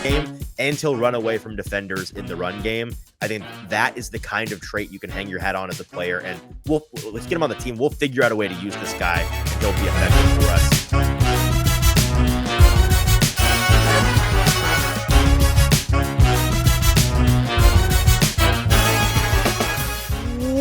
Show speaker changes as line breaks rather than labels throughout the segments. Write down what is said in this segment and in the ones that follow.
game, and he'll run away from defenders in the run game. I think that is the kind of trait you can hang your hat on as a player, and let's get him on the team. We'll figure out a way to use this guy, and he'll be effective for us.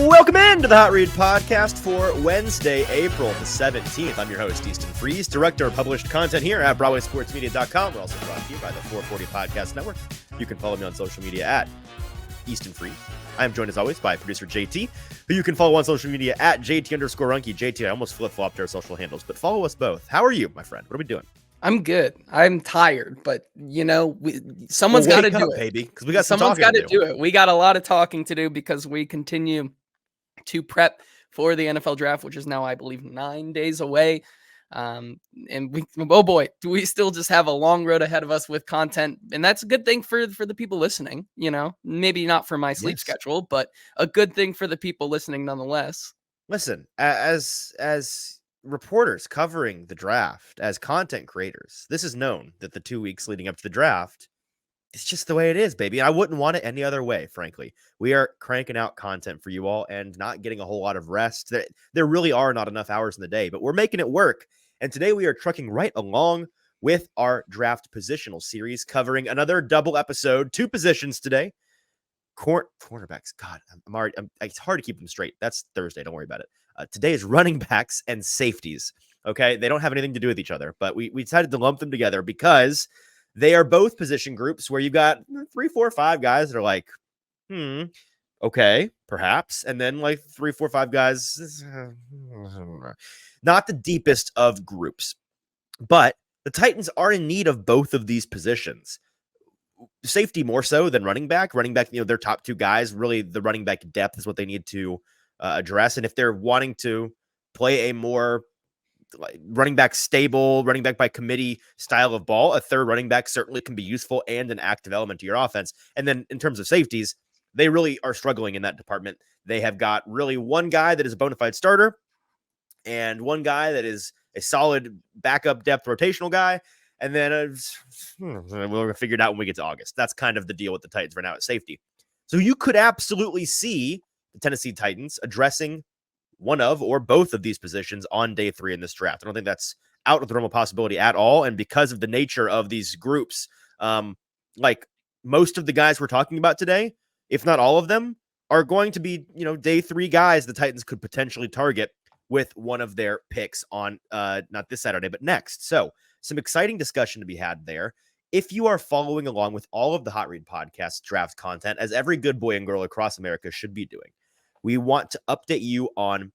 Welcome into the Hot Read Podcast for Wednesday, April the 17th. I'm your host, Easton Freeze, director of published content here at BroadwaySportsMedia.com. We're also brought to you by the 440 Podcast Network. You can follow me on social media at Easton Freeze. I am joined, as always, by producer JT, who you can follow on social media at JT_Runke. JT, I almost flip-flopped our social handles, but follow us both. How are you, my friend? What are we doing?
I'm good. I'm tired, but someone's got to do it,
baby, because we got
someone's got to do it. We got a lot of talking to do because we continue to prep for the NFL draft, which is now, I believe, 9 days away. And oh boy, do we still just have a long road ahead of us with content. And that's a good thing for the people listening, maybe not for my sleep schedule, but a good thing for the people listening nonetheless.
Listen, as reporters covering the draft, as content creators, this is known that the 2 weeks leading up to the draft, it's just the way it is, baby. And I wouldn't want it any other way, frankly. We are cranking out content for you all and not getting a whole lot of rest. There really are not enough hours in the day, but we're making it work. And today we are trucking right along with our draft positional series, covering another double episode, 2 positions today. Cornerbacks. God, it's hard to keep them straight. That's Thursday. Don't worry about it. Today is running backs and safeties. Okay. They don't have anything to do with each other, but we decided to lump them together because they are both position groups where you got 3, 4, 5 guys that are like, okay, perhaps. And then like 3, 4, 5 guys, not the deepest of groups, but the Titans are in need of both of these positions. Safety more so than running back. Running back, their top 2 guys, really the running back depth is what they need to address. And if they're wanting to play a more running back stable, running back by committee style of ball, a third running back certainly can be useful and an active element to your offense. And then in terms of safeties, they really are struggling in that department. They have got really one guy that is a bona fide starter and one guy that is a solid backup depth rotational guy. And then we'll figure it out when we get to August. That's kind of the deal with the Titans right now at safety. So you could absolutely see the Tennessee Titans addressing one of or both of these positions on day 3 in this draft. I don't think that's out of the realm of possibility at all. And because of the nature of these groups, like most of the guys we're talking about today, if not all of them, are going to be, day 3 guys the Titans could potentially target with one of their picks on not this Saturday, but next. So some exciting discussion to be had there. If you are following along with all of the Hot Read Podcast draft content, as every good boy and girl across America should be doing, we want to update you on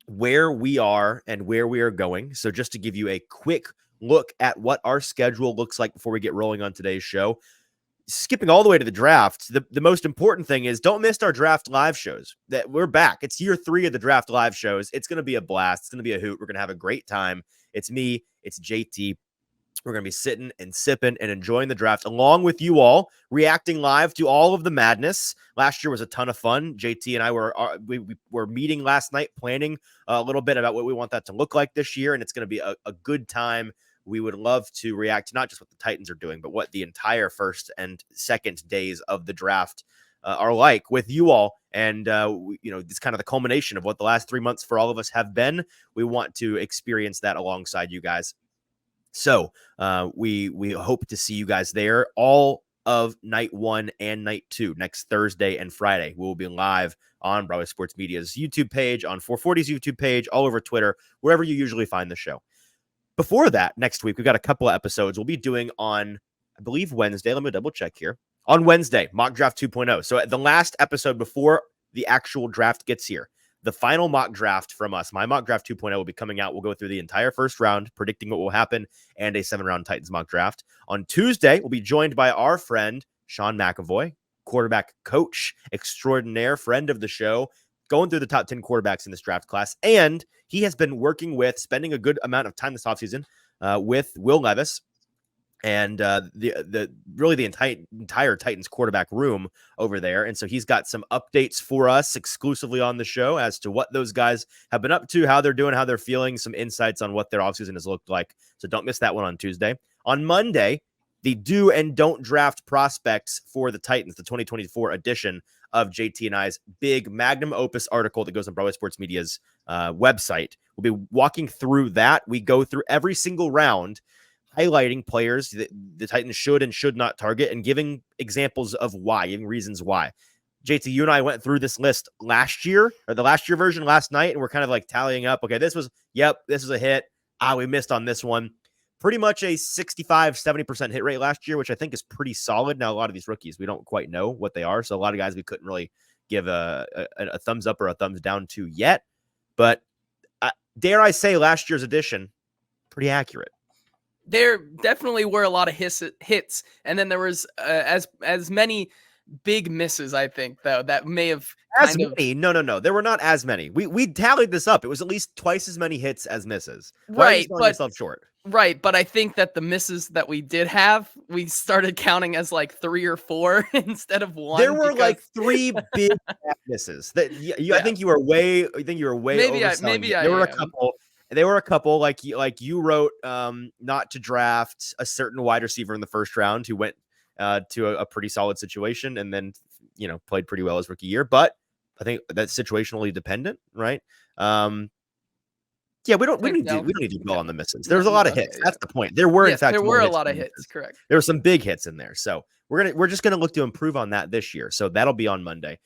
where we are and where we are going. So just to give you a quick look at what our schedule looks like before we get rolling on today's show, skipping all the way to the draft, the most important thing is don't miss our draft live shows. That we're back. It's year 3 of the draft live shows. It's going to be a blast. It's going to be a hoot. We're going to have a great time. It's me. It's JT. We're going to be sitting and sipping and enjoying the draft along with you all, reacting live to all of the madness. Last year was a ton of fun. JT and I we were meeting last night, planning a little bit about what we want that to look like this year, and it's going to be a good time. We would love to react to not just what the Titans are doing, but what the entire first and second days of the draft are like with you all. And, it's kind of the culmination of what the last 3 months for all of us have been. We want to experience that alongside you guys. So we hope to see you guys there all of night 1 and night 2 next Thursday and Friday. We will be live on Broadway Sports Media's YouTube page, on 440's YouTube page, all over Twitter, wherever you usually find the show. Before that, next week, we've got a couple of episodes we'll be doing on, I believe, Wednesday. Let me double check here. On Wednesday, Mock Draft 2.0. So the last episode before the actual draft gets here, the final mock draft from us, my Mock Draft 2.0 will be coming out. We'll go through the entire first round, predicting what will happen, and a 7-round Titans mock draft. On Tuesday, we'll be joined by our friend, Sean McAvoy, quarterback coach extraordinaire, friend of the show, going through the top 10 quarterbacks in this draft class. And he has been spending a good amount of time this offseason with Will Levis and the entire Titans quarterback room over there. And so he's got some updates for us exclusively on the show as to what those guys have been up to, how they're doing, how they're feeling, some insights on what their offseason has looked like. So don't miss that one on Tuesday. On Monday, the do and don't draft prospects for the Titans, the 2024 edition of JT and I's big magnum opus article that goes on Broadway Sports Media's website. We'll be walking through that. We go through every single round, highlighting players that the Titans should and should not target and giving examples of why, giving reasons why. JT, you and I went through this list last year, or the last year version last night, and we're kind of like tallying up. Okay, this was a hit. We missed on this one. Pretty much a 65-70% hit rate last year, which I think is pretty solid. Now, a lot of these rookies, we don't quite know what they are. So a lot of guys we couldn't really give a thumbs up or a thumbs down to yet. But dare I say last year's edition, pretty accurate.
There definitely were a lot of hits. And then there was as many big misses, I think, though, that may have
as many. No. There were not as many. We tallied this up. It was at least twice as many hits as misses.
Right,
but yourself short.
Right, but I think that the misses that we did have, we started counting as like 3 or 4 instead of 1.
There were like 3 big misses. That I think you were way. I think you were way. Maybe there were a couple. There were a couple like you wrote not to draft a certain wide receiver in the first round who went to a pretty solid situation and then played pretty well his rookie year. But I think that's situationally dependent, right? Yeah, we don't need to dwell on the misses. There's a lot of hits. That's the point. There were in fact
there were a lot of hits. Correct.
There were some big hits in there. So we're just gonna look to improve on that this year. So that'll be on Monday.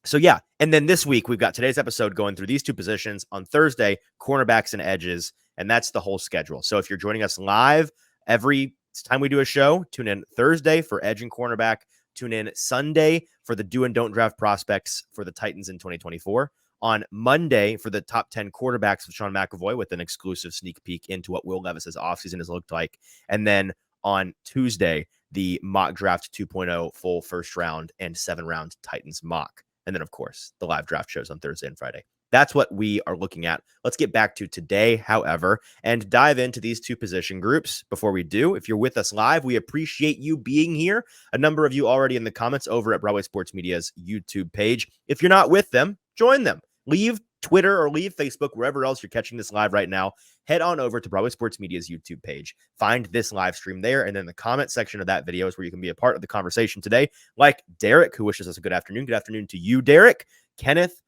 So yeah, and then this week we've got today's episode going through these 2 positions. On Thursday, cornerbacks and edges, and that's the whole schedule. So if you're joining us live every time we do a show, tune in Thursday for edge and cornerback. Tune in Sunday for the do and don't draft prospects for the Titans in 2024. On Monday for the top 10 quarterbacks with Sean McAvoy with an exclusive sneak peek into what Will Levis's offseason has looked like. And then on Tuesday, the mock draft 2.0 full first round and 7-round Titans mock. And then, of course, the live draft shows on Thursday and Friday. That's what we are looking at. Let's get back to today, however, and dive into these 2 position groups. Before we do, if you're with us live, we appreciate you being here. A number of you already in the comments over at Broadway Sports Media's YouTube page. If you're not with them, join them. Leave Twitter or leave Facebook, wherever else you're catching this live right now. Head on over to Broadway Sports Media's YouTube page. Find this live stream there, and then the comment section of that video is where you can be a part of the conversation today. Like Derek, who wishes us a good afternoon. Good afternoon to you, Derek. Kenneth,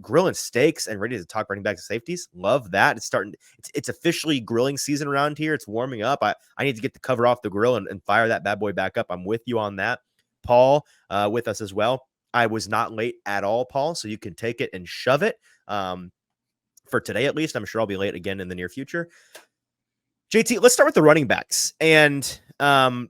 grilling steaks and ready to talk running backs and safeties. Love that. It's officially grilling season around here. It's warming up. I need to get the cover off the grill and fire that bad boy back up. I'm with you on that. Paul, with us as well. I was not late at all, Paul, so you can take it and shove it. For today, at least. I'm sure I'll be late again in the near future. JT, let's start with the running backs. And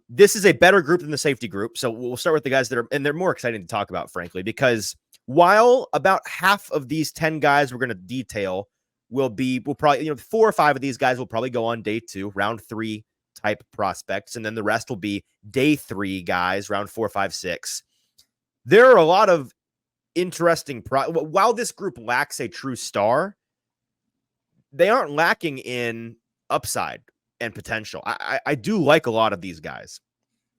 this is a better group than the safety group. So we'll start with the guys that are, and they're more exciting to talk about, frankly, because while about half of these 10 guys we're going to detail will probably, 4 or 5 of these guys will probably go on day 2, round 3 type prospects. And then the rest will be day 3 guys, round 4, 5, 6. There are a lot of interesting while this group lacks a true star, they aren't lacking in upside and potential. I do like a lot of these guys.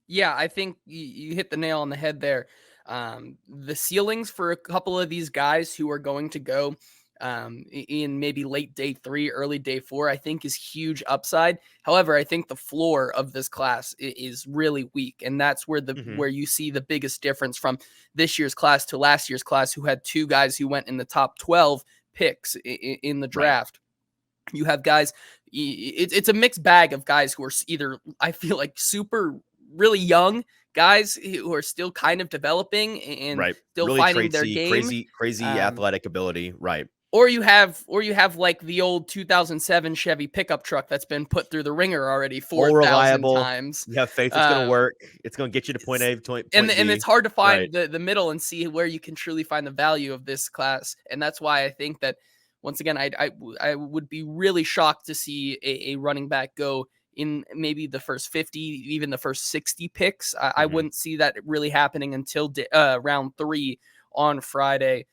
Yeah, I think you hit the nail on the head there. The ceilings for a couple of these guys who are going to go in maybe late day 3, early day 4, I think is huge upside. However, I think the floor of this class is really weak. And that's where where you see the biggest difference from this year's class to last year's class, who had 2 guys who went in the top 12 picks in the draft. Right. You have guys, it's a mixed bag of guys who are either, I feel like, super really young guys who are still kind of developing and still really finding their game.
Crazy athletic ability. Right.
Or you have like the old 2007 Chevy pickup truck that's been put through the ringer already 4,000 times.
You have faith it's going to work. It's going to get you to point A, point
and
B.
And it's hard to find the middle and see where you can truly find the value of this class. And that's why I think that, once again, I would be really shocked to see a running back go in maybe the first 50, even the first 60 picks. I wouldn't see that really happening until round 3 on Friday.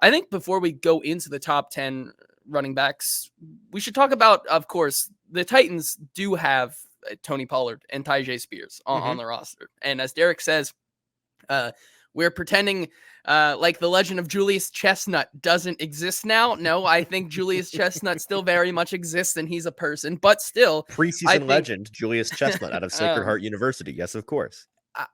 I think before we go into the top 10 running backs, we should talk about, of course, the Titans do have Tony Pollard and Tyjae Spears on the roster. And as Derek says, we're pretending like the legend of Julius Chestnut doesn't exist now. No, I think Julius Chestnut still very much exists, and he's a person. But still, I
Preseason
think
legend Julius Chestnut out of Sacred Heart University. Yes, of course.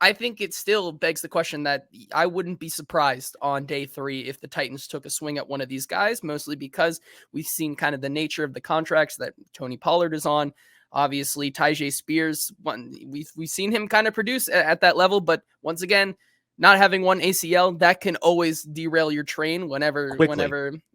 I think it still begs the question that I wouldn't be surprised on day 3 if the Titans took a swing at one of these guys, mostly because we've seen kind of the nature of the contracts that Tony Pollard is on. Obviously, Tyjae Spears, we've seen him kind of produce at that level, but once again, not having one ACL, that can always derail your train whenever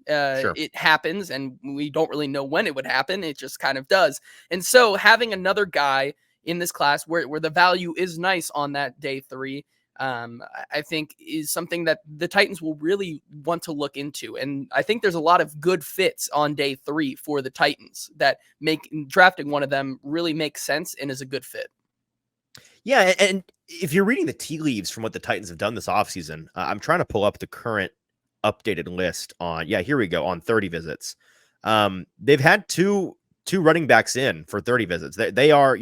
Sure.
it happens, and we don't really know when it would happen. It just kind of does. And so having another guy in this class where the value is nice on that day 3, I think is something that the Titans will really want to look into. And I think there's a lot of good fits on day 3 for the Titans that make drafting one of them really makes sense and is a good fit.
Yeah, and if you're reading the tea leaves from what the Titans have done this offseason, I'm trying to pull up the current updated list on, here we go, on 30 visits. They've had two running backs in for 30 visits. They are,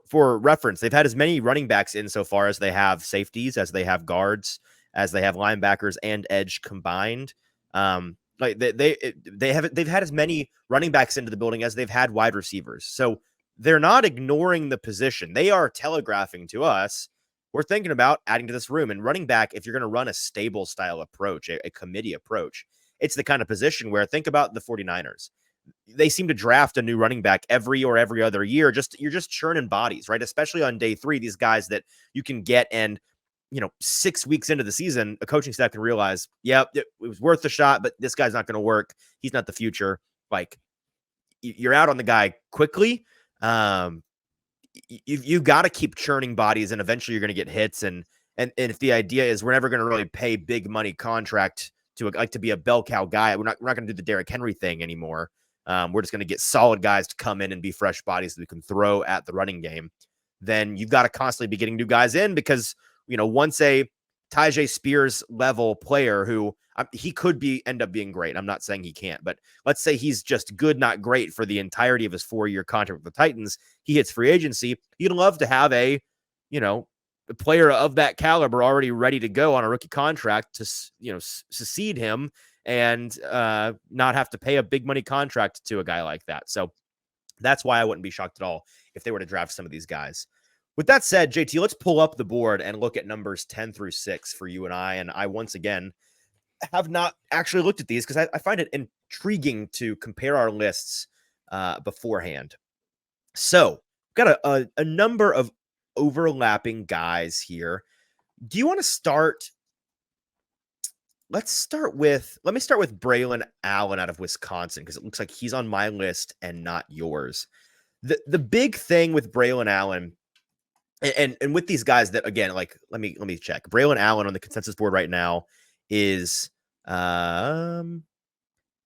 for reference, they've had as many running backs in so far as they have safeties, as they have guards, as they have linebackers and edge combined. Like they've had as many running backs into the building as they've had wide receivers. So they're not ignoring the position. They are telegraphing to us, we're thinking about adding to this room. And running back, if you're going to run a stable style approach, a committee approach, it's the kind of position where, think about the 49ers. They seem to draft a new running back every other year. You're just churning bodies, right? Especially on day 3, these guys that you can get, and 6 weeks into the season, a coaching staff can realize, it was worth the shot, but this guy's not going to work. He's not the future. Like, you're out on the guy quickly. You've got to keep churning bodies, and eventually you're going to get hits. And if the idea is we're never going to really pay big money contract to be a bell cow guy, we're not going to do the Derrick Henry thing anymore. We're just going to get solid guys to come in and be fresh bodies that we can throw at the running game. Then you've got to constantly be getting new guys in, because once a Tyjae Spears level player who he could end up being great. I'm not saying he can't, but let's say he's just good, not great for the entirety of his 4-year contract with the Titans. He hits free agency. You'd love to have a player of that caliber already ready to go on a rookie contract to, succeed him and not have to pay a big money contract to a guy like that. So that's why I wouldn't be shocked at all if they were to draft some of these guys. With that said, JT, let's pull up the board and look at numbers 10 through 6 for you and I. And I, once again, have not actually looked at these because I find it intriguing to compare our lists beforehand. So we've got a number of overlapping guys here. Do you want to start? Let me start with Braelon Allen out of Wisconsin, because it looks like he's on my list and not yours. The big thing with Braelon Allen and with these guys that, again, like, let me check. Braelon Allen on the consensus board right now is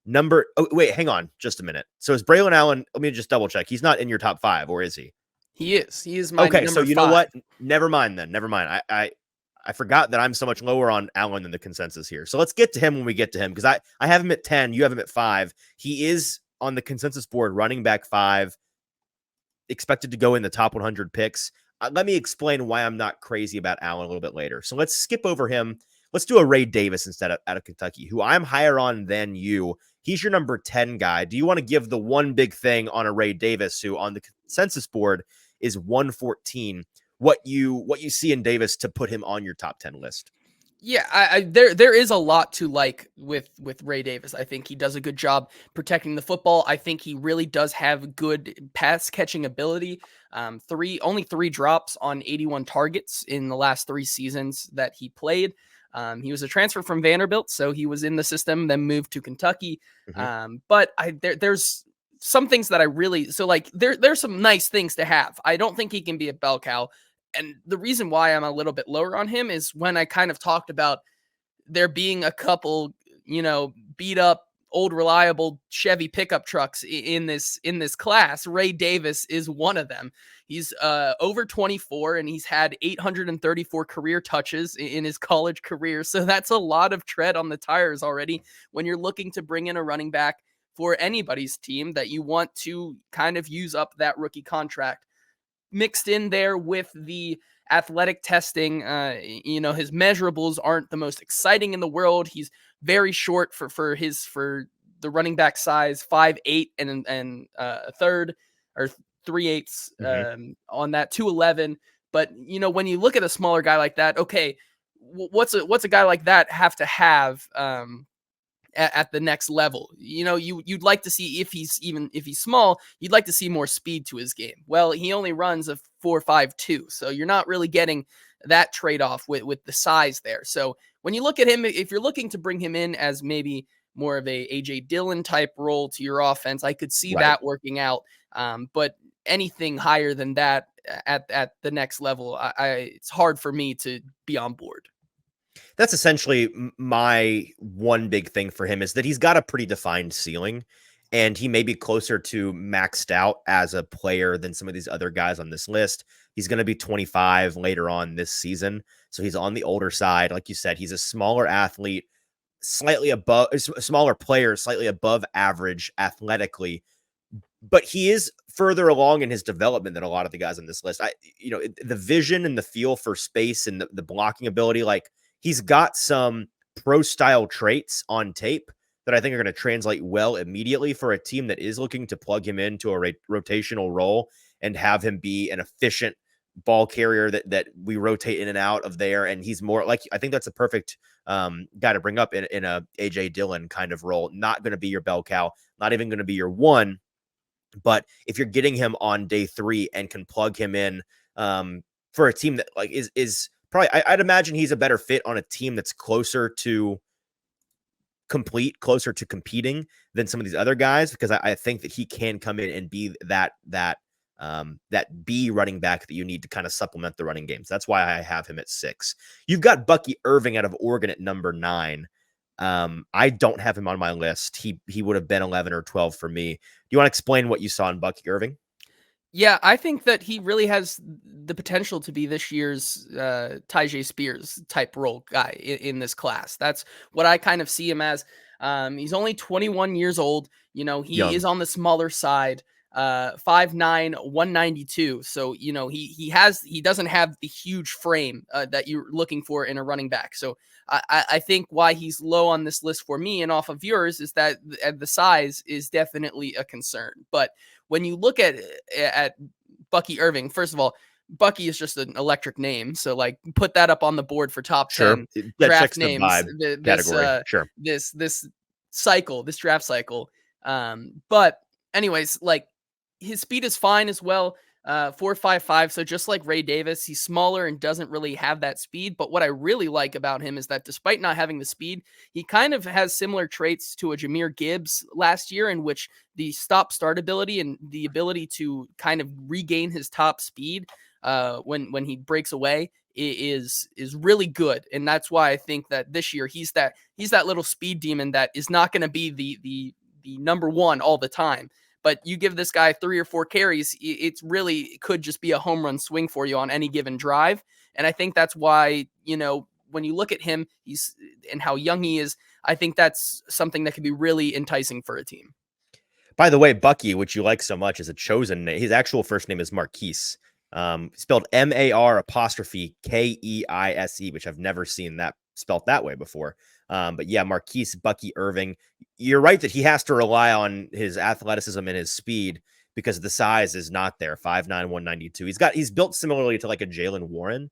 number. Oh, wait, hang on just a minute. So is Braelon Allen? Let me just double check. He's not in your top 5, or is he?
He is. He is my
okay.
number
So you
5.
know what? Never mind then. Never mind. I forgot that I'm so much lower on Allen than the consensus here. So let's get to him when we get to him, because I have him at 10. You have him at 5. He is on the consensus board running back 5, expected to go in the top 100 picks. Let me explain why I'm not crazy about Allen a little bit later. So let's skip over him. Let's do a Ray Davis instead out of Kentucky, who I'm higher on than you. He's your number 10 guy. Do you want to give the one big thing on a Ray Davis, who on the consensus board is 114, what you see in Davis to put him on your top 10 list?
Yeah, there is a lot to like with Ray Davis. I think he does a good job protecting the football. I think he really does have good pass catching ability. Only 3 drops on 81 targets in the last 3 seasons that he played. He was a transfer from Vanderbilt, so he was in the system, then moved to Kentucky.
Mm-hmm.
But there's some things that I really, so like there's some nice things to have. I don't think he can be a bell cow. And the reason why I'm a little bit lower on him is when I kind of talked about there being a couple, beat up old reliable Chevy pickup trucks in this class. Ray Davis is one of them. He's over 24 and he's had 834 career touches in his college career. So that's a lot of tread on the tires already when you're looking to bring in a running back for anybody's team that you want to kind of use up that rookie contract. Mixed in there with the athletic testing, his measurables aren't the most exciting in the world. He's very short for the running back size, 5'8" and a third, or 3/8 on that, 211. But when you look at a smaller guy like that, okay, what's a guy like that have to have at the next level? You'd like to see, if he's small, you'd like to see more speed to his game. Well, he only runs a 4.52, so you're not really getting that trade-off with the size there. So when you look at him, if you're looking to bring him in as maybe more of a AJ Dillon type role to your offense, I could see that working out. But anything higher than that at the next level, it's hard for me to be on board.
That's essentially my one big thing for him, is that he's got a pretty defined ceiling, and he may be closer to maxed out as a player than some of these other guys on this list. He's going to be 25 later on this season, so he's on the older side. Like you said, he's a smaller athlete, smaller player, slightly above average athletically, but he is further along in his development than a lot of the guys on this list. The vision and the feel for space and the blocking ability, like, he's got some pro style traits on tape that I think are going to translate well immediately for a team that is looking to plug him into a rotational role and have him be an efficient ball carrier that we rotate in and out of there. And he's more like, I think that's a perfect guy to bring up in a AJ Dillon kind of role. Not going to be your bell cow, not even going to be your one. But if you're getting him on day 3 and can plug him in for a team that like is probably, I'd imagine he's a better fit on a team that's closer to competing than some of these other guys, because I think that he can come in and be that B running back that you need to kind of supplement the running game. So that's why I have him at 6. You've got Bucky Irving out of Oregon at number 9. I don't have him on my list. He would have been 11 or 12 for me. Do you want to explain what you saw in Bucky Irving?
Yeah, I think that he really has the potential to be this year's Tyjae Spears type role guy in this class. That's what I kind of see him as. He's only 21 years old. He
Young.
is on the smaller side, 5'9", 192. So, he doesn't have the huge frame that you're looking for in a running back. So I think why he's low on this list for me and off of yours is that the size is definitely a concern. But when you look at Bucky Irving, first of all, Bucky is just an electric name. So like put that up on the board for top 10 draft names.
Category. Sure.
This draft cycle. But anyways, like his speed is fine as well. 4.55. So just like Ray Davis, he's smaller and doesn't really have that speed. But what I really like about him is that despite not having the speed, he kind of has similar traits to a Jahmyr Gibbs last year, in which the stop-start ability and the ability to kind of regain his top speed when he breaks away is really good. And that's why I think that this year he's that little speed demon that is not going to be the number one all the time. But you give this guy 3 or 4 carries, it could just be a home run swing for you on any given drive. And I think that's why, when you look at him, and how young he is, I think that's something that could be really enticing for a team.
By the way, Bucky, which you like so much, is a chosen name. His actual first name is Marquise, spelled MAR_KEISE, which I've never seen that spelled that way before. But yeah, Marquise Bucky Irving. You're right that he has to rely on his athleticism and his speed because the size is not there. 5'9", 192. He's built similarly to like a Jaylen Warren.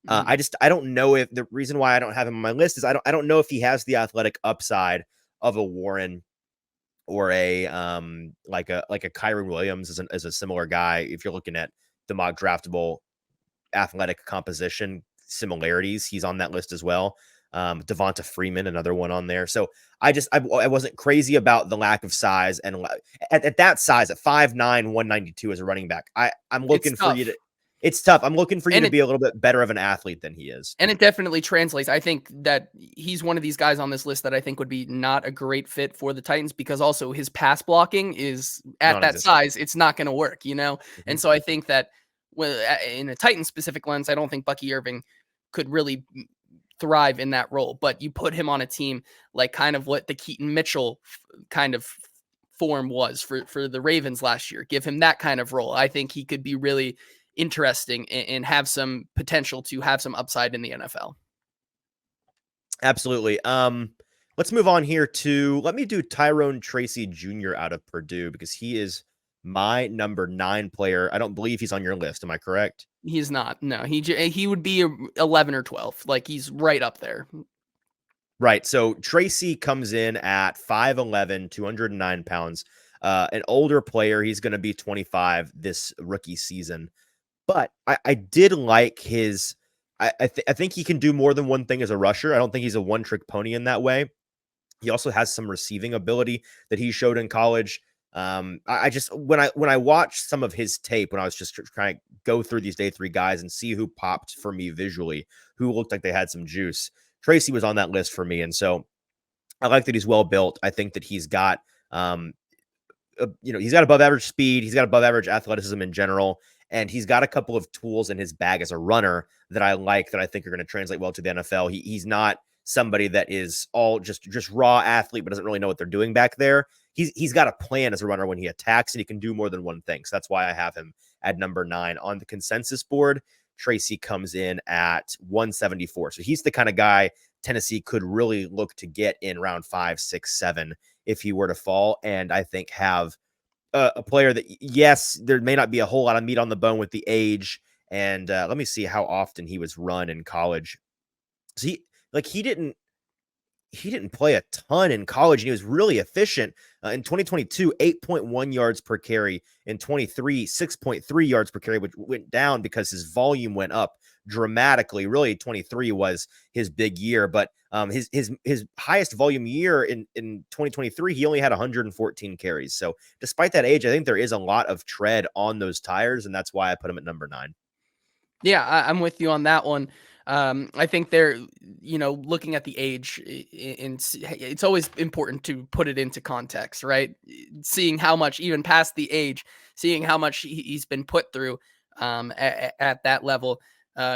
I don't know if the reason why I don't have him on my list is I don't know if he has the athletic upside of a Warren or a like a Kyron Williams as a similar guy. If you're looking at the mock draftable athletic composition similarities, he's on that list as well. Devonta Freeman, another one on there. So I wasn't crazy about the lack of size, and at that size, at 5'9", 192 as a running back, I'm looking for you to. It's tough. I'm looking for you to be a little bit better of an athlete than he is.
And it definitely translates. I think that he's one of these guys on this list that I think would be not a great fit for the Titans, because also his pass blocking is at that size. It's not going to work, Mm-hmm. And so I think that in a Titan specific lens, I don't think Bucky Irving could really thrive in that role. But you put him on a team like kind of what the Keaton Mitchell kind of form was for the Ravens last year. Give him that kind of role. I think he could be really interesting and have some potential to have some upside in the NFL.
Absolutely. Let's move on here to, let me do Tyrone Tracy Jr. out of Purdue, because he is my number 9 player. I don't believe he's on your list. Am I correct?
He's not. No, he would be 11 or 12. Like, he's right up there.
Right. So Tracy comes in at 5'11", 209 pounds. An older player. He's going to be 25 this rookie season. But I did like his, I think he can do more than one thing as a rusher. I don't think he's a one-trick pony in that way. He also has some receiving ability that he showed in college. I just, when I watched some of his tape, when I was just trying to go through these day 3 guys and see who popped for me visually, who looked like they had some juice, Tracy was on that list for me. And so I like that he's well built. I think that he's got, he's got above average speed. He's got above average athleticism in general. And he's got a couple of tools in his bag as a runner that I like, that I think are going to translate well to the NFL. He's not somebody that is all just raw athlete, but doesn't really know what they're doing back there. He's got a plan as a runner when he attacks, and he can do more than one thing. So that's why I have him at number 9 on the consensus board. Tracy comes in at 174. So he's the kind of guy Tennessee could really look to get in round 5, 6, 7 if he were to fall. And I think have a player that, yes, there may not be a whole lot of meat on the bone with the age. And let me see how often he was run in college. So he didn't play a ton in college, and he was really efficient. In 2022, 8.1 yards per carry. In 23, 6.3 yards per carry, which went down because his volume went up dramatically. Really, 23 was his big year, but his highest volume year in 2023, he only had 114 carries. So despite that age, I think there is a lot of tread on those tires, and that's why I put him at number 9.
Yeah, I'm with you on that one. I think they're, looking at the age, it's always important to put it into context, right? Seeing how much, even past the age, seeing how much he's been put through at that level.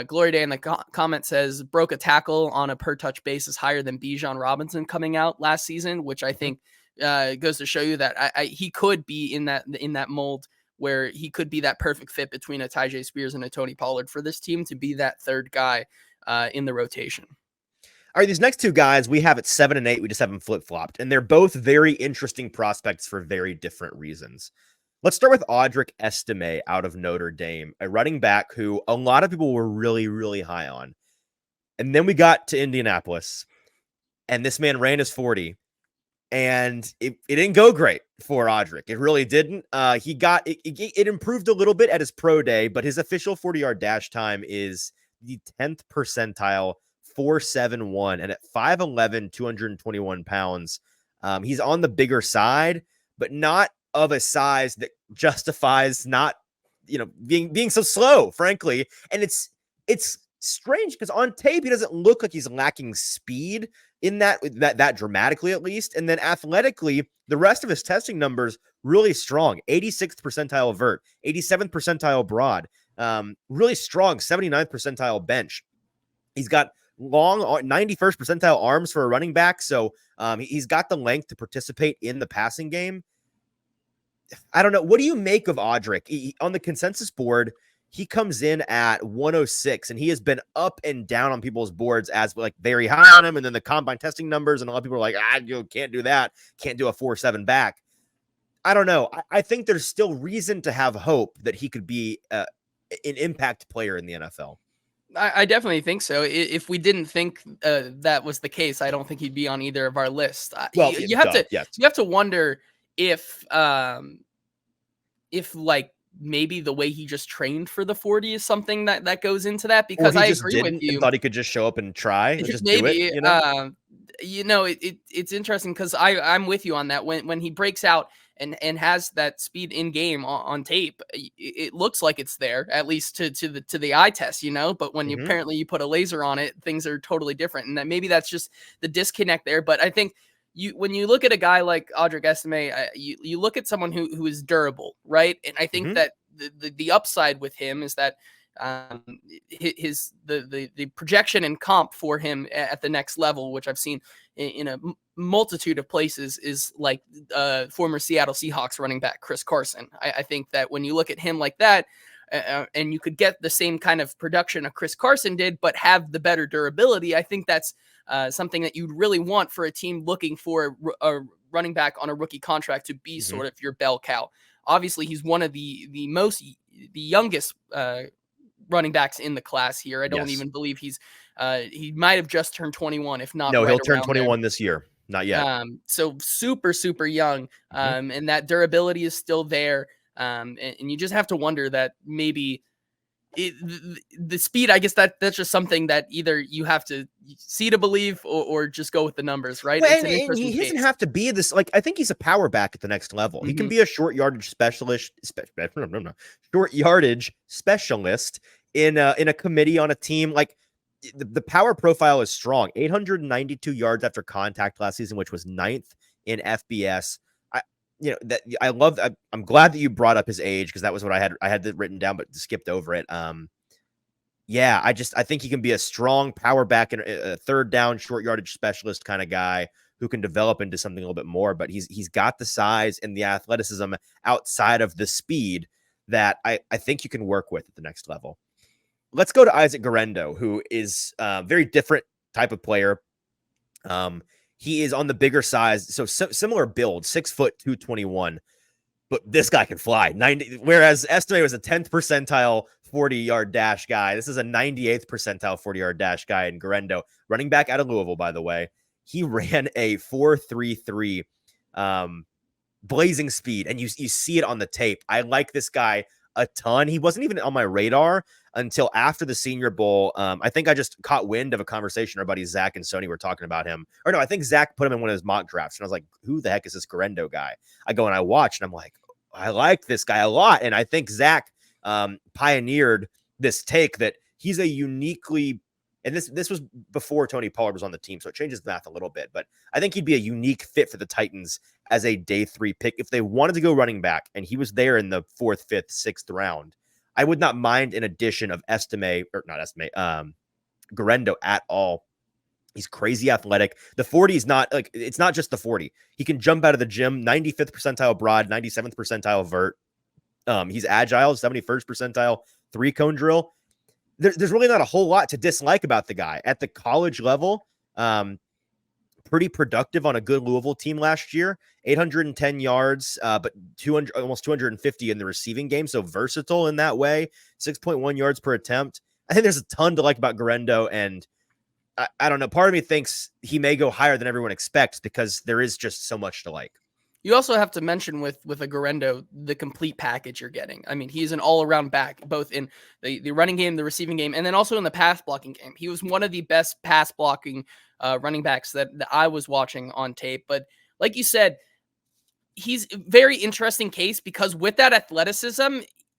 Glory Day in the comment says broke a tackle on a per touch basis higher than Bijan Robinson coming out last season, which I think goes to show you that he could be in that mold, where he could be that perfect fit between a Tyjae Spears and a Tony Pollard for this team to be that third guy in the rotation.
All right, these next 2 guys we have at 7 and 8. We just have them flip-flopped, and they're both very interesting prospects for very different reasons. Let's start with Audric Estime out of Notre Dame, a running back who a lot of people were really, really high on. And then we got to Indianapolis, and this man ran his 40. And it didn't go great for Audric. It really didn't. It improved a little bit at his pro day, but his official 40-yard dash time is the 10th percentile, 4.71. And at 5'11", 221 pounds, he's on the bigger side, but not of a size that justifies not, being so slow, frankly. And it's strange because on tape, he doesn't look like he's lacking speed in that dramatically, at least. And then athletically, the rest of his testing numbers really strong. 86th percentile vert, 87th percentile broad, really strong 79th percentile bench. He's got long 91st percentile arms for a running back. So he's got the length to participate in the passing game. I don't know. What do you make of Audric? On the consensus board, he comes in at 106, and he has been up and down on people's boards as like very high on him. And then the combine testing numbers, and a lot of people are like, you can't do that. Can't do a 4.7 back. I don't know. I think there's still reason to have hope that he could be an impact player in the NFL.
I definitely think so. If we didn't think that was the case, I don't think he'd be on either of our lists.
Well,
you have to wonder if like, maybe the way he just trained for the 40 is something that goes into that, because I agree with you.
Thought he could just show up and try and just
maybe,
do it.
It's interesting because I'm with you on that. When he breaks out and has that speed in game on tape, it looks like it's there, at least to the eye test, but when apparently you put a laser on it, things are totally different. And that maybe that's just the disconnect there. But I think when you look at a guy like Audric Estime, you look at someone who is durable, right? And I think that the upside with him is that the projection and comp for him at the next level, which I've seen in a multitude of places, is like former Seattle Seahawks running back Chris Carson. I think that when you look at him like that, and you could get the same kind of production a Chris Carson did, but have the better durability. I think that's something that you'd really want for a team looking for a running back on a rookie contract to be sort of your bell cow. Obviously, he's one of the youngest running backs in the class here. I don't even believe he might have just turned 21, if not.
No,
right
he'll turn
around
21
there.
this year. Not yet.
So super young. And that durability is still there. And you just have to wonder that maybe the speed, I guess that's just something that either you have to see to believe or just go with the numbers, right?
Well,
It's an
and
interesting
he doesn't
case.
have to be this. Like, I think he's a power back at the next level. He can be a short yardage specialist, short yardage specialist in a committee on a team. Like, the power profile is strong. 892 yards after contact last season, which was 9th in FBS. I'm glad that you brought up his age, because that was what I had that written down, but skipped over it. Yeah, I think he can be a strong power back and a third down, short yardage specialist kind of guy who can develop into something a little bit more. But he's got the size and the athleticism outside of the speed that I think you can work with at the next level. Let's go to Isaac Guerendo, who is a very different type of player. He is on the bigger size, so similar build, 6 foot 221. But this guy can fly 90. Whereas Estime was a 10th percentile 40-yard dash guy, this is a 98th percentile 40-yard dash guy. And Guerendo, running back out of Louisville, by the way, he ran a 4.33 blazing speed, and you see it on the tape. I like this guy a ton. He wasn't even on my radar until after the Senior Bowl. I think I just caught wind of a conversation our buddies Zach and Sony were talking about him. Or no, I think Zach put him in one of his mock drafts, and I was like, who the heck is this Guerendo guy? I go and I watch, and I'm like, I like this guy a lot. And I think Zach pioneered this take that he's a uniquely, and this was before Tony Pollard was on the team, so it changes the math a little bit, but I think he'd be a unique fit for the Titans as a day 3 pick if they wanted to go running back, and he was there in the 4th, 5th, 6th round. I would not mind an addition of Guerendo at all. He's crazy athletic. The 40 is not like, it's not just the 40. He can jump out of the gym, 95th percentile broad, 97th percentile vert. He's agile, 71st percentile 3-cone drill. There's really not a whole lot to dislike about the guy at the college level. Pretty productive on a good Louisville team last year, 810 yards, but almost 250 in the receiving game. So versatile in that way, 6.1 yards per attempt. I think there's a ton to like about Guerendo, and I don't know. Part of me thinks he may go higher than everyone expects because there is just so much to like.
You also have to mention with a Guerendo, the complete package you're getting. I mean, he's an all-around back, both in the running game, the receiving game, and then also in the pass blocking game. He was one of the best pass blocking running backs that I was watching on tape. But like you said, he's a very interesting case because with that athleticism,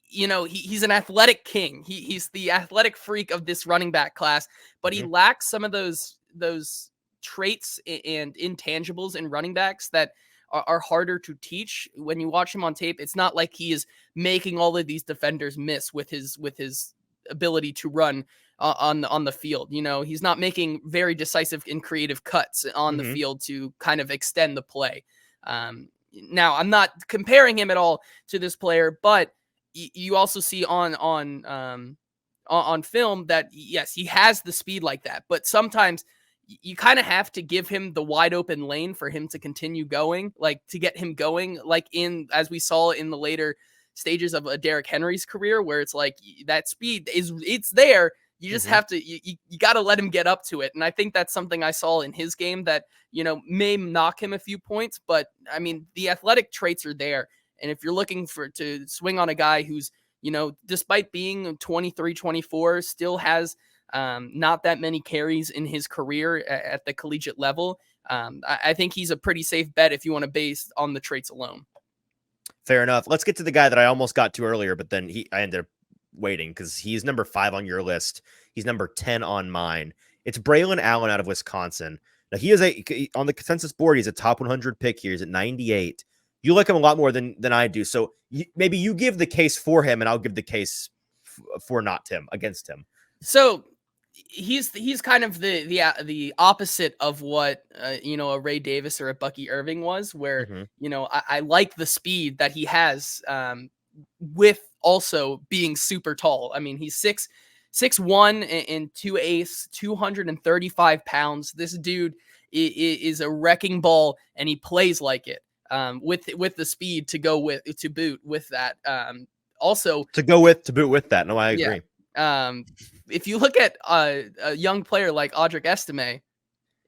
he's an athletic king. He's the athletic freak of this running back class, but he lacks some of those traits and intangibles in running backs that are harder to teach. When you watch him on tape, it's not like he is making all of these defenders miss with his ability to run on the field. He's not making very decisive and creative cuts on the field to kind of extend the play. Now, I'm not comparing him at all to this player, but you also see on film that yes, he has the speed like that, but sometimes you kind of have to give him the wide open lane for him to continue going, like to get him going, like as we saw in the later stages of a Derrick Henry's career, where it's like that speed it's there. You just have to, you got to let him get up to it. And I think that's something I saw in his game that, may knock him a few points, but I mean, the athletic traits are there. And if you're looking to swing on a guy who's, despite being 23, 24, still has not that many carries in his career at the collegiate level, I think he's a pretty safe bet if you want to base on the traits alone.
Fair enough. Let's get to the guy that I almost got to earlier, but then I ended up waiting because he's number 5 on your list. He's number 10 on mine. It's Braelon Allen out of Wisconsin. Now, he is on the consensus board, he's a top 100 pick here. He's at 98. You like him a lot more than I do. So maybe you give the case for him, and I'll give the case for against him.
So he's kind of the opposite of what a Ray Davis or a Bucky Irving was, where I like the speed that he has. with also being super tall. I mean, he's 6'1" and 2/8, 235 pounds. This dude is a wrecking ball, and he plays like it. With the speed to go with to boot with that. Also
To boot with that. No, I
yeah.
agree.
If you look at a young player like Audric Estime,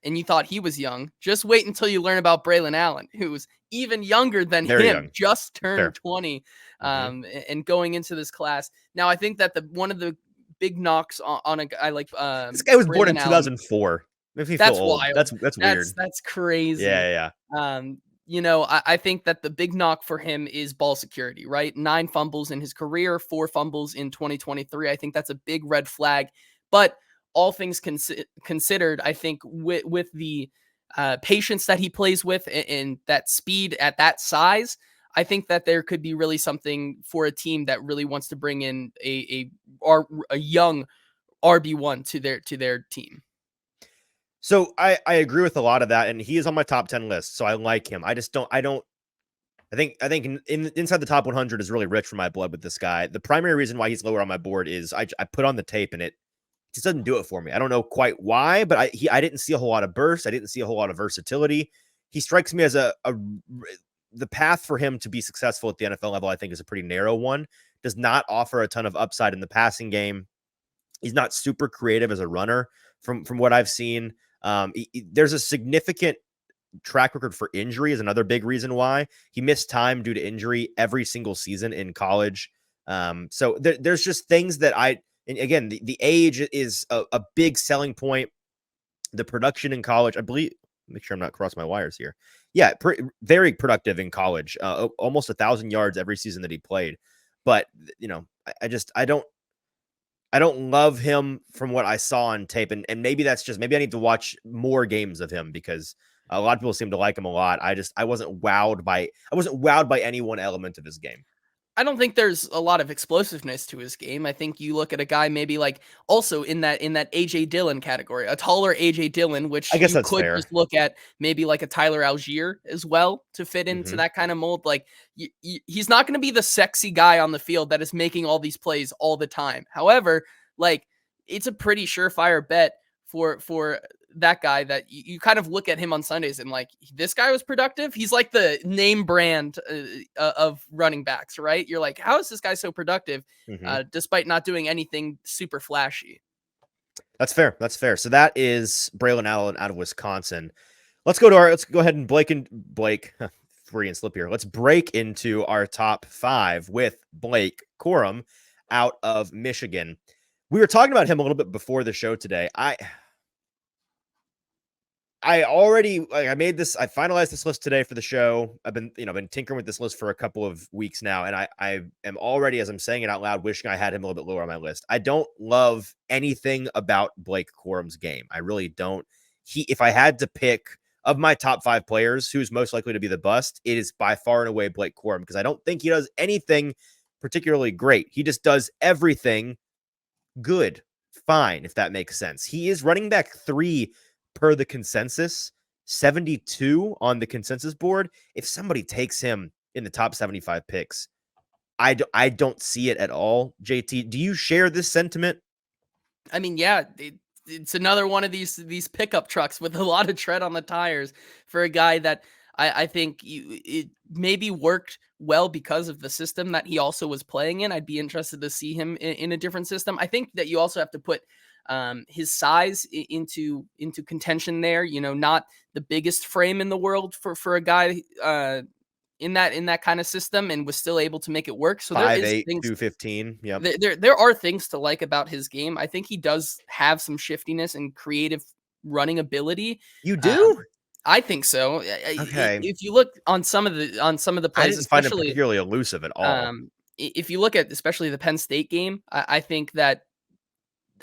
and you thought he was young, just wait until you learn about Braelon Allen, who's even younger than
Very
him,
young.
just turned
Fair.
20, and going into this class. Now, I think that one of the big knocks on a guy like
This guy was born in
Braelon Allen,
2004. Makes me feel
that's
old.
wild.
That's weird.
That's crazy.
Yeah.
I think that the big knock for him is ball security, right? 9 fumbles in his career, 4 fumbles in 2023. I think that's a big red flag. But all things considered, I think with the patience that he plays with and that speed at that size, I think that there could be really something for a team that really wants to bring in a young RB1 to their team.
So I agree with a lot of that, and he is on my top 10 list. So I like him. I think inside the top 100 is really rich for my blood with this guy. The primary reason why he's lower on my board is I put on the tape and it just doesn't do it for me. I don't know quite why, but I didn't see a whole lot of burst. I didn't see a whole lot of versatility. He strikes me as the path for him to be successful at the NFL level, I think, is a pretty narrow one. Does not offer a ton of upside in the passing game. He's not super creative as a runner from what I've seen. There's a significant track record for injury is another big reason why he missed time due to injury every single season in college. So there's just things that and again, the age is a big selling point. The production in college, I believe, make sure I'm not crossing my wires here. Yeah, very productive in college, almost 1,000 yards every season that he played. But, I don't love him from what I saw on tape. And maybe that's just, maybe I need to watch more games of him because a lot of people seem to like him a lot. I wasn't wowed by any one element of his game.
I don't think there's a lot of explosiveness to his game. I think you look at a guy maybe like also in that AJ Dillon category, a taller AJ Dillon, which
I guess
you
that's
could
fair.
just look at maybe like a Tyler Algier as well to fit into that kind of mold. Like he's not going to be the sexy guy on the field that is making all these plays all the time. However, like it's a pretty surefire bet for that guy that you kind of look at him on Sundays and like, this guy was productive. He's like the name brand of running backs, right? You're like, how is this guy so productive despite not doing anything super flashy?
That's fair. So that is Braelon Allen out of Wisconsin. Let's go ahead and Blake free and slip here. Let's break into our top 5 with Blake Corum out of Michigan. We were talking about him a little bit before the show today. I finalized this list today for the show. I've been tinkering with this list for a couple of weeks now. And I am already, as I'm saying it out loud, wishing I had him a little bit lower on my list. I don't love anything about Blake Corum's game. I really don't. If I had to pick of my top 5 players, who's most likely to be the bust, it is by far and away Blake Corum, because I don't think he does anything particularly great. He just does everything good, fine, if that makes sense. He is running back 3 per the consensus, 72 on the consensus board. If somebody takes him in the top 75 picks, I don't see it at all. JT, do you share this sentiment?
I mean, yeah, it's another one of these pickup trucks with a lot of tread on the tires for a guy that I think it maybe worked well because of the system that he also was playing in. I'd be interested to see him in a different system. I think that you also have to put his size into contention there. Not the biggest frame in the world for a guy in that kind of system, and was still able to make it work. So
5'8", 215. Yeah,
there are things to like about his game. I think he does have some shiftiness and creative running ability.
You do?
I think so.
Okay.
If you look on some of the plays,
I didn't find him particularly elusive at all.
If you look at especially the Penn State game, I think that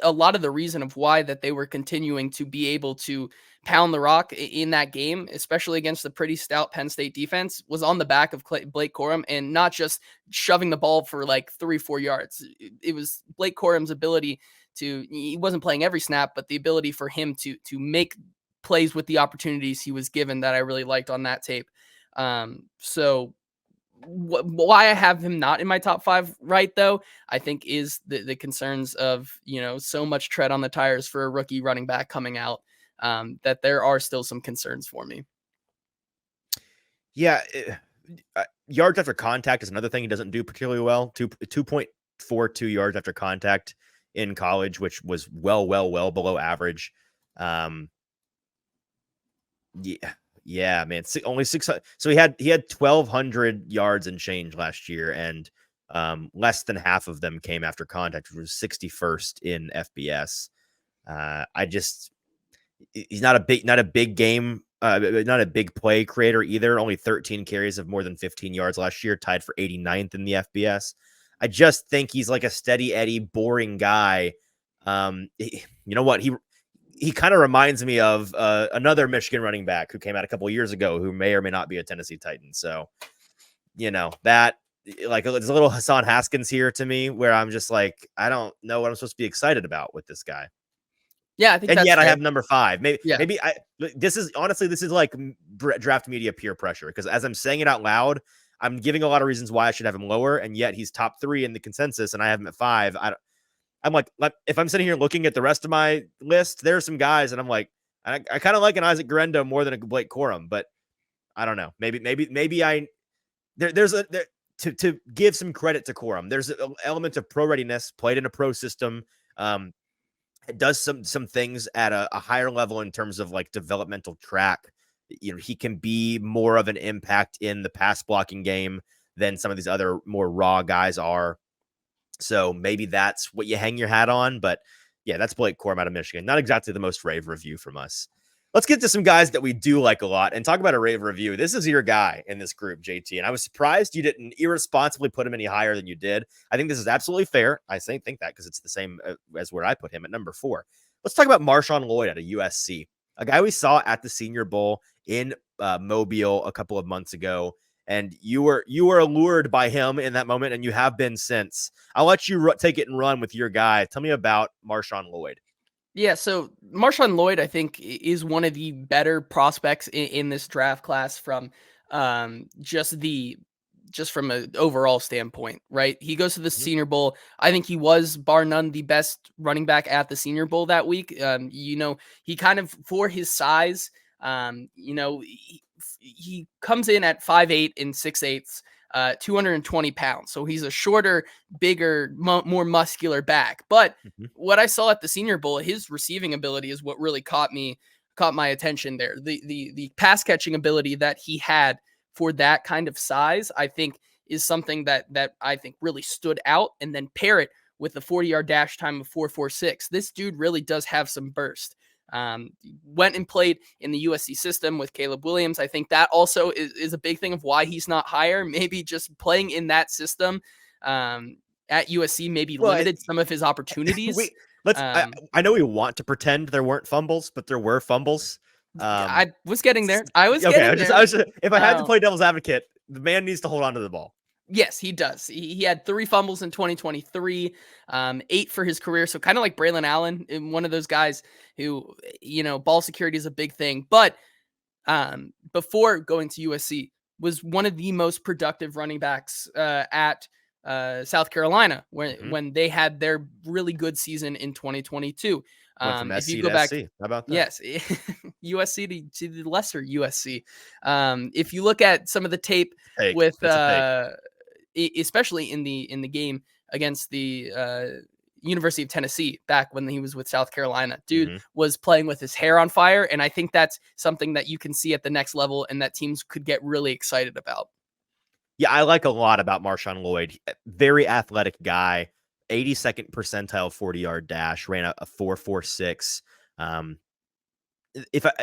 a lot of the reason of why that they were continuing to be able to pound the rock in that game, especially against the pretty stout Penn State defense, was on the back of Blake Corum, and not just shoving the ball for like 3-4 yards. It was Blake Corum's ability he wasn't playing every snap, but the ability for him to make plays with the opportunities he was given that I really liked on that tape. So why I have him not in my top 5 right though, I think is the concerns of, so much tread on the tires for a rookie running back coming out, that there are still some concerns for me.
Yeah. Yards after contact is another thing he doesn't do particularly well. 2.42 yards after contact in college, which was well below average. Yeah, man. Only 600. So he had 1,200 yards and change last year, and less than half of them came after contact, which was 61st in FBS. He's not a big game, not a big play creator either. Only 13 carries of more than 15 yards last year, tied for 89th in the FBS. I just think he's like a steady Eddie, boring guy. You know what? He kind of reminds me of another Michigan running back who came out a couple of years ago who may or may not be a Tennessee Titan. So, that, like, there's a little Hassan Haskins here to me where I'm just like, I don't know what I'm supposed to be excited about with this guy.
Yeah, I think
And
that's
yet
fair.
I have number 5. This is like draft media peer pressure, because as I'm saying it out loud, I'm giving a lot of reasons why I should have him lower, and yet he's top 3 in the consensus, and I have him at 5. I'm like, if I'm sitting here looking at the rest of my list, there are some guys, and I'm like, I kind of like an Isaac Guerendo more than a Blake Corum, but I don't know. Maybe to give some credit to Corum, there's an element of pro readiness, played in a pro system. It does some things at a higher level in terms of like developmental track. He can be more of an impact in the pass blocking game than some of these other more raw guys are. So maybe that's what you hang your hat on. But yeah, that's Blake Corum out of Michigan. Not exactly the most rave review from us. Let's get to some guys that we do like a lot and talk about a rave review. This is your guy in this group, JT. And I was surprised you didn't irresponsibly put him any higher than you did. I think this is absolutely fair. I think that because it's the same as where I put him at number 4. Let's talk about Marshawn Lloyd out of USC, a guy we saw at the Senior Bowl in Mobile a couple of months ago. And you were allured by him in that moment, and you have been since. I'll let you take it and run with your guy. Tell me about Marshawn Lloyd.
Yeah, so Marshawn Lloyd, I think, is one of the better prospects in this draft class from just from an overall standpoint, right? He goes to the Senior Bowl. I think he was, bar none, the best running back at the Senior Bowl that week. He kind of, for his size, he comes in at 5'8" and 6/8, 220 pounds. So he's a shorter, bigger, more muscular back. But what I saw at the Senior Bowl, his receiving ability is what really caught my attention there. The pass catching ability that he had for that kind of size, I think, is something that I think really stood out. And then pair it with the 40-yard dash time of 4.46. This dude really does have some burst. Went and played in the USC system with Caleb Williams. I think that also is a big thing of why he's not higher. Maybe just playing in that system at USC maybe limited some of his opportunities.
I know we want to pretend there weren't fumbles, but there were fumbles.
I was getting there.
If I had to play devil's advocate, the man needs to hold on to the ball.
Yes, he does. He had 3 fumbles in 2023, 8 for his career. So kind of like Braelon Allen, one of those guys who, ball security is a big thing. But before going to USC, was one of the most productive running backs at South Carolina when they had their really good season in 2022.
If you go back, how about that?
Yes, USC to the lesser USC. If you look at some of the tape with, especially in the game against the University of Tennessee back when he was with South Carolina, dude was playing with his hair on fire, and I think that's something that you can see at the next level, and that teams could get really excited about.
Yeah, I like a lot about Marshawn Lloyd. Very athletic guy. 82nd percentile 40-yard dash, ran a 4.46.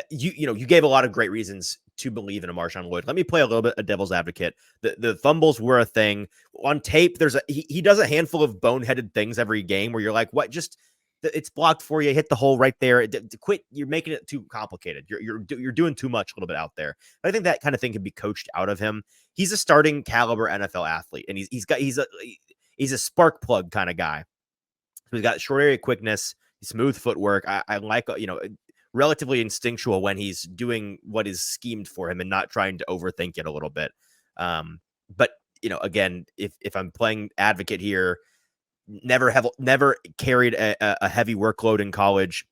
You gave a lot of great reasons to believe in a Marshawn Lloyd. Let me play a little bit of devil's advocate. The fumbles were a thing on tape. He does a handful of boneheaded things every game where you're like, what? Just it's blocked for you. Hit the hole right there. Quit. You're making it too complicated. You're doing too much a little bit out there. I think that kind of thing can be coached out of him. He's a starting caliber NFL athlete, and he's a spark plug kind of guy. So he's got short area quickness, smooth footwork. I like, relatively instinctual when he's doing what is schemed for him and not trying to overthink it a little bit. But again, if I'm playing advocate here, never carried a heavy workload in college,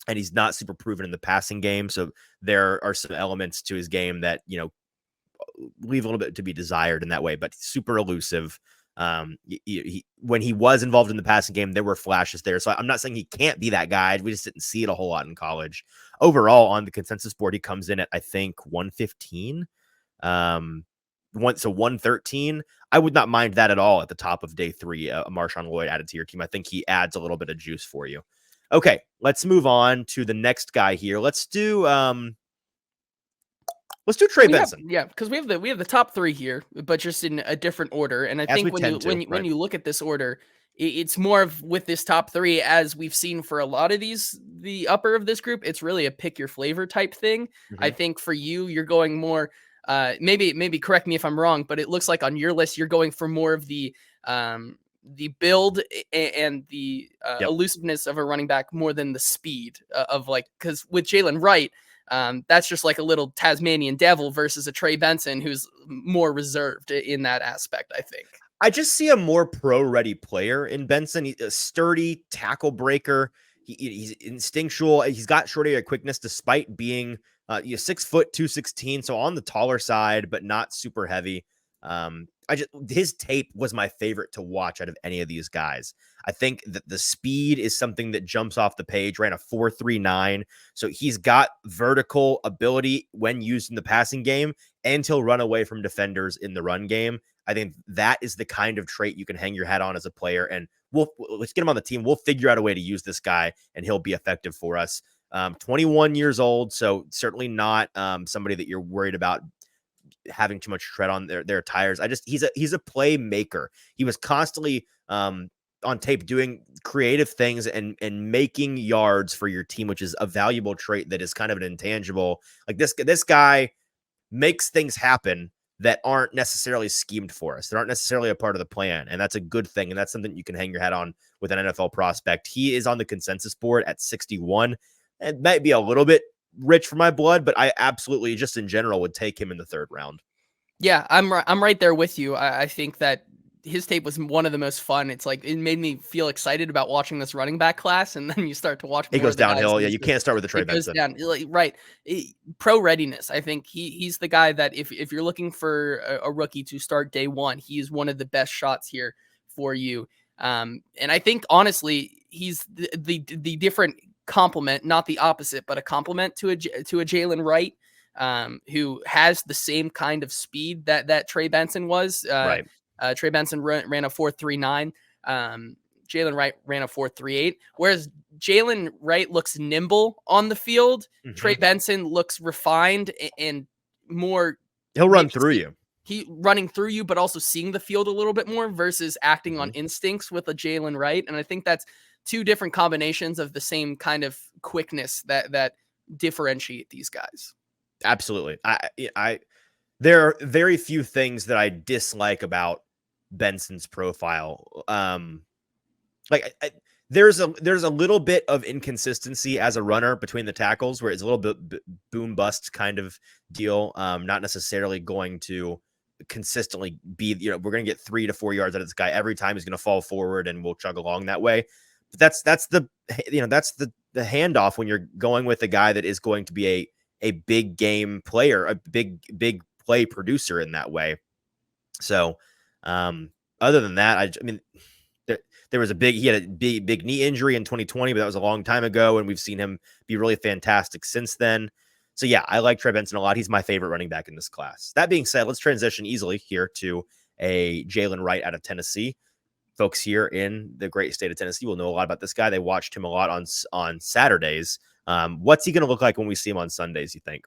and he's not super proven in the passing game. So there are some elements to his game that, leave a little bit to be desired in that way, but super elusive. When he was involved in the passing game, there were flashes there. So I'm not saying he can't be that guy. We just didn't see it a whole lot in college. Overall, on the consensus board, he comes in at, I think, 115. So 113. I would not mind that at all at the top of day 3. Marshawn Lloyd added to your team. I think he adds a little bit of juice for you. Okay, let's move on to the next guy here. Let's do Trey Benson.
Because we have the top 3 here, but just in a different order. And I think when you look at this order, it's more of with this top 3, as we've seen for a lot of the upper of this group, it's really a pick your flavor type thing. I think for you, you're going more. Maybe correct me if I'm wrong, but it looks like on your list you're going for more of the build and the elusiveness of a running back more than the speed of because with Jaylen Wright, that's just like a little Tasmanian devil versus a Trey Benson who's more reserved in that aspect, I think.
I just see a more pro-ready player in Benson. He's a sturdy tackle breaker. He's instinctual. He's got short area quickness despite being 6 foot 216, so on the taller side, but not super heavy. His tape was my favorite to watch out of any of these guys. I think that the speed is something that jumps off the page. Ran a 4.39, so he's got vertical ability when used in the passing game, and he'll run away from defenders in the run game. I think that is the kind of trait you can hang your hat on as a player, and let's get him on the team. We'll figure out a way to use this guy, and he'll be effective for us. 21 years old, so certainly not somebody that you're worried about having too much tread on their tires. He's a playmaker. He was constantly on tape doing creative things and making yards for your team, which is a valuable trait that is kind of an intangible. Like this guy makes things happen that aren't necessarily schemed for us. They aren't necessarily a part of the plan, and that's a good thing, and that's something you can hang your hat on with an NFL prospect. He is on the consensus board at 61. It might be a little bit rich for my blood, but I absolutely, just in general, would take him in the 3rd round.
Yeah, I'm right there with you. I think that his tape was one of the most fun. It's like it made me feel excited about watching this running back class, and then you start to watch.
It goes downhill. Yeah, you can't start with the Trey Benson.
Right. Pro readiness. I think he's the guy that if you're looking for a rookie to start day 1, he's one of the best shots here for you. And I think honestly, he's the different complement, not the opposite, but a complement to a Jaylen Wright, who has the same kind of speed that Trey Benson was.
Right.
Trey Benson ran a 4.39. Jaylen Wright ran a 4.38. Whereas Jaylen Wright looks nimble on the field, Trey Benson looks refined and more.
He'll run through you.
He running through you, but also seeing the field a little bit more versus acting on instincts with a Jaylen Wright. And I think that's 2 different combinations of the same kind of quickness that differentiate these guys.
Absolutely. There are very few things that I dislike about Benson's profile. There's a little bit of inconsistency as a runner between the tackles, where it's a little bit boom bust kind of deal. Not necessarily going to consistently be, we're going to get 3 to 4 yards out of this guy every time. He's going to fall forward and we'll chug along that way. But that's the handoff when you're going with a guy that is going to be a big game player, a big play producer in that way. So, other than that, there was he had a big knee injury in 2020, but that was a long time ago, and we've seen him be really fantastic since then. So yeah, I like Trey Benson a lot. He's my favorite running back in this class. That being said, let's transition easily here to a Jaylen Wright out of Tennessee. Folks here in the great state of Tennessee will know a lot about this guy. They watched him a lot on Saturdays. What's he going to look like when we see him on Sundays, you think?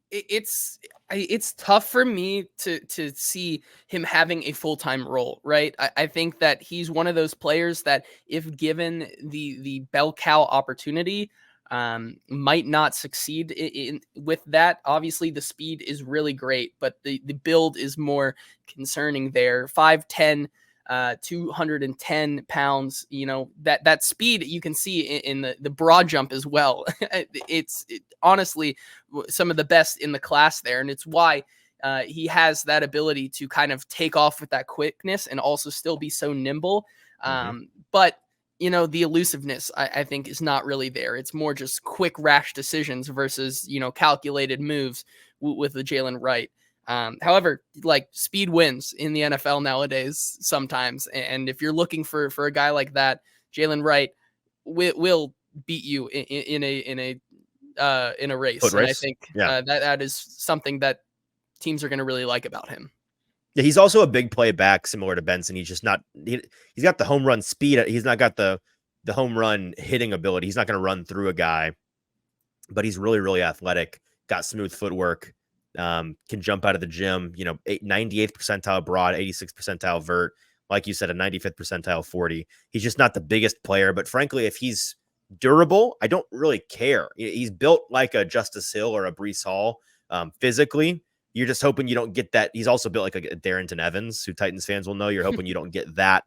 It's tough for me to see him having a full-time role, right? I think that he's one of those players that if given the bell cow opportunity, might not succeed with that. Obviously the speed is really great, but the build is more concerning there. 5'10", 210 pounds, that speed you can see in the broad jump as well. It's honestly some of the best in the class there. And it's why he has that ability to kind of take off with that quickness and also still be so nimble. But the elusiveness, I think, is not really there. It's more just quick, rash decisions versus, calculated moves with the Jaylen Wright. However, like, speed wins in the NFL nowadays sometimes. And if you're looking for a guy like that, Jaylen Wright will beat you in a race.
Foot
and
race?
I think
Yeah.
that is something that teams are going to really like about him.
Yeah, he's also a big play back, similar to Benson. He's just not. He's got the home run speed. He's not got the home run hitting ability. He's not going to run through a guy, but he's really, really athletic. Got smooth footwork. Can jump out of the gym. 98th percentile broad, 86th percentile vert. Like you said, a 95th percentile 40. He's just not the biggest player, but frankly, if he's durable, I don't really care. He's built like a Justice Hill or a Breece Hall physically. You're just hoping you don't get that. He's also built like a Darrington Evans, who Titans fans will know. You're hoping you don't get that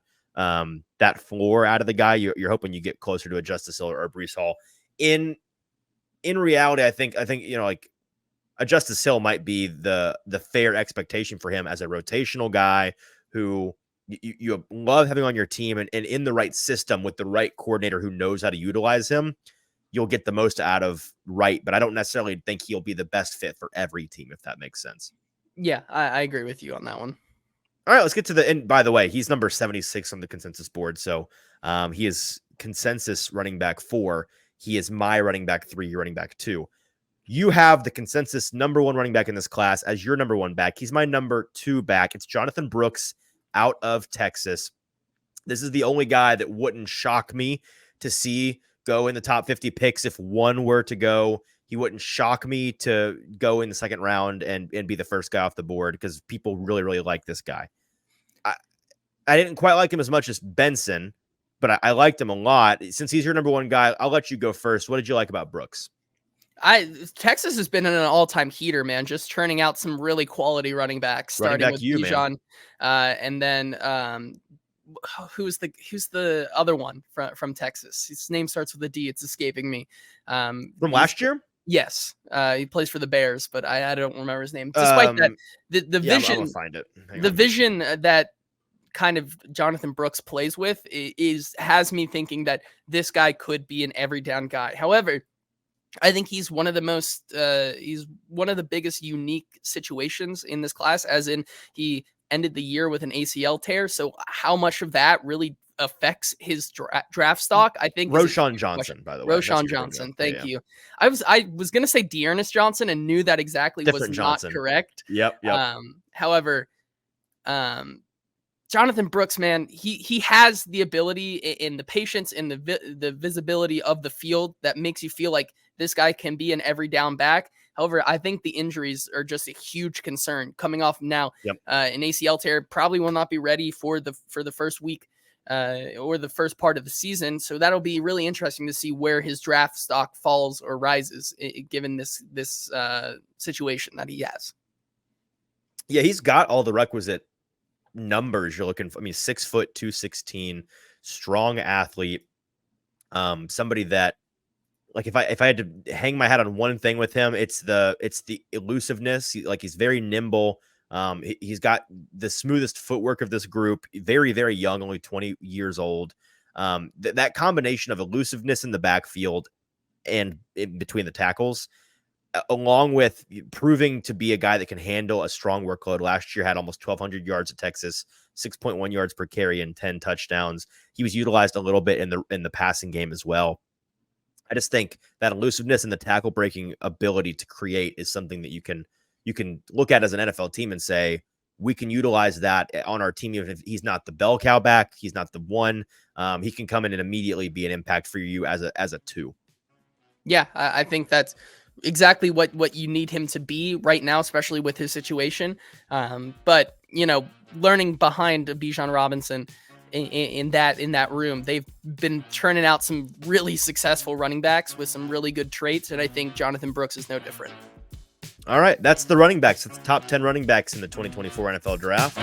floor out of the guy. You're hoping you get closer to a Justice Hill or a Breece Hall. In reality, I think like a Justice Hill might be the fair expectation for him as a rotational guy who you love having on your team, and in the right system with the right coordinator who knows how to utilize him. You'll get the most out of Wright, but I don't necessarily think he'll be the best fit for every team, if that makes sense.
Yeah, I agree with you on that one.
All right, let's get to and by the way, he's number 76 on the consensus board. So he is consensus running back 4. He is my running back 3, your running back 2. You have the consensus number 1 running back in this class as your number 1 back. He's my number 2 back. It's Jonathan Brooks out of Texas. This is the only guy that wouldn't shock me to see go in the top 50 picks. If one were to go, he wouldn't shock me to go in the second round and be the first guy off the board, because people really, really like this guy. I didn't quite like him as much as Benson, but I liked him a lot. Since he's your number 1 guy, I'll let you go first. What did you like about Brooks?
Texas has been in an all-time heater, man, just churning out some really quality running backs, starting with Bijan, and then who's the other one from Texas? His name starts with a D. It's escaping me.
From last year?
Yes. He plays for the Bears, but I don't remember his name. Despite that, the vision,
I'm gonna find it.
Vision that kind of Jonathan Brooks plays with has me thinking that this guy could be an every down guy. However, I think he's one of the biggest unique situations in this class, as in he ended the year with an ACL tear. So how much of that really affects his draft stock, I think.
Roschon Johnson, by the way.
Roschon Johnson. Thank you. I was going to say Dearness Johnson and knew that exactly
Different
was
Johnson.
Not correct.
Yep.
However, Jonathan Brooks, man, he has the ability and the patience and the visibility of the field that makes you feel like this guy can be an every down back. However, I think the injuries are just a huge concern coming off now. An ACL tear, probably will not be ready for the first week or the first part of the season. So that'll be really interesting to see where his draft stock falls or rises given this situation that he has.
Yeah, he's got all the requisite numbers you're looking for. I mean, 6 foot, 216, strong athlete. Somebody that, like, if I had to hang my hat on one thing with him, it's the elusiveness. He's very nimble. He's got the smoothest footwork of this group. Very, very young, only 20 years old. That combination of elusiveness in the backfield and in between the tackles, along with proving to be a guy that can handle a strong workload. Last year had almost 1,200 yards at Texas, 6.1 yards per carry and 10 touchdowns. He was utilized a little bit in the passing game as well. I just think that elusiveness and the tackle breaking ability to create is something that you can look at as an NFL team and say, we can utilize that on our team. Even if he's not the bell cow back, he's not the one. He can come in and immediately be an impact for you as a 2.
Yeah, I think that's exactly what you need him to be right now, especially with his situation. But learning behind Bijan Robinson in that room, they've been churning out some really successful running backs with some really good traits, and I think Jonathan Brooks is no different.
All right, that's the running backs. It's the top 10 running backs in the 2024 NFL draft.